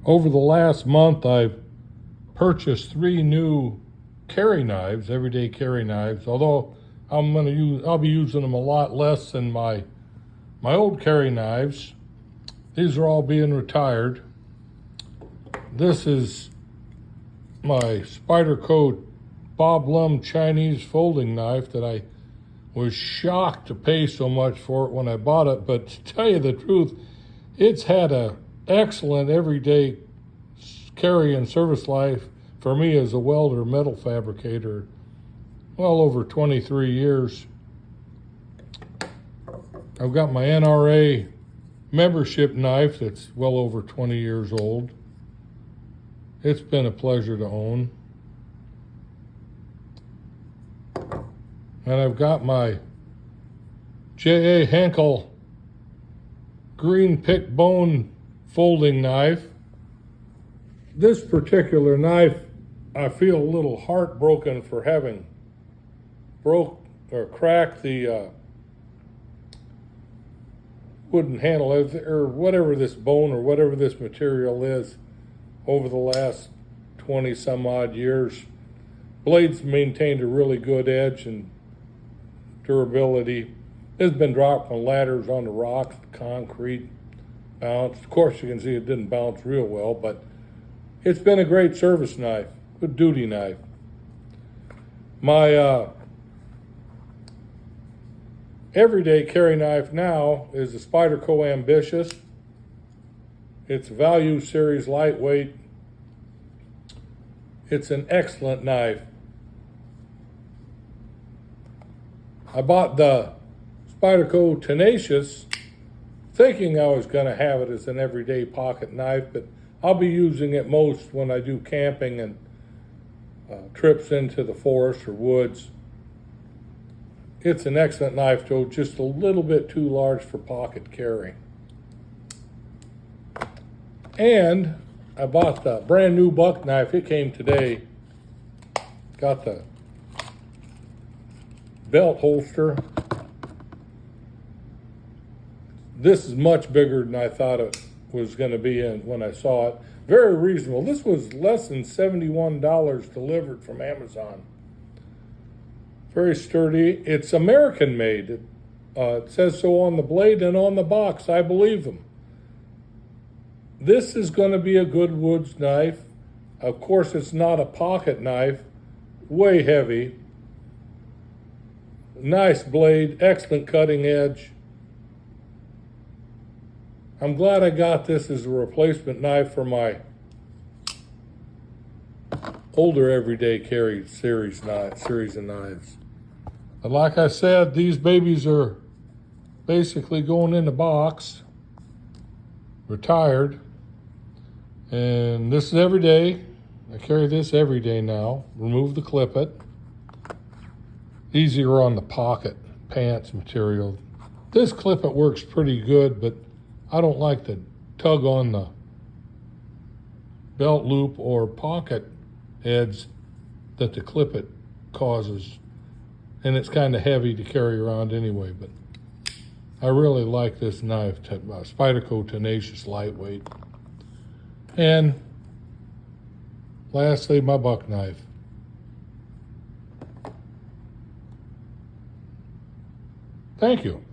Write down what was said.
Over the last month, I've purchased 3 new carry knives, everyday carry knives, although I'll be using them a lot less than my old carry knives. These are all being retired. This is my Spyderco Bob Lum Chinese folding knife that I was shocked to pay so much for it when I bought it, but to tell you the truth, it's had a excellent everyday carry and service life for me as a welder metal fabricator, well over 23 years. I've got my NRA membership knife that's well over 20 years old. It's been a pleasure to own. And I've got my J.A. Henkel green pick bone folding knife. This particular knife, I feel a little heartbroken for having broke or cracked the wooden handle or whatever this bone or whatever this material is over the last 20 some odd years. Blades maintained a really good edge and durability. It's been dropped on ladders on the rocks, the concrete bounced. Of course, you can see it didn't bounce real well, but it's been a great service knife, good duty knife. My everyday carry knife now is the Spyderco Ambitious. It's a value series lightweight. It's an excellent knife. I bought the Spyderco Tenacious thinking I was going to have it as an everyday pocket knife, but I'll be using it most when I do camping and trips into the forest or woods. It's an excellent knife, though just a little bit too large for pocket carry. And I bought the brand new buck knife. It came today. Got the belt holster. This is much bigger than I thought it was going to be when I saw it. Very reasonable. This was less than $71 delivered from Amazon. Very sturdy. It's American made. It says so on the blade and on the box. I believe them. This is going to be a good woods knife. Of course, it's not a pocket knife. Way heavy. Nice blade, excellent cutting edge. I'm glad I got this as a replacement knife for my older everyday carry series of knives. But like I said, these babies are basically going in the box, retired. And this is every day. I carry this every day now. Remove the clippet. Easier on the pocket pants material. This clippet works pretty good, but I don't like the tug on the belt loop or pocket edge that the clippet causes. And it's kind of heavy to carry around anyway, but I really like this knife, Spyderco Tenacious lightweight. And lastly, my buck knife. Thank you.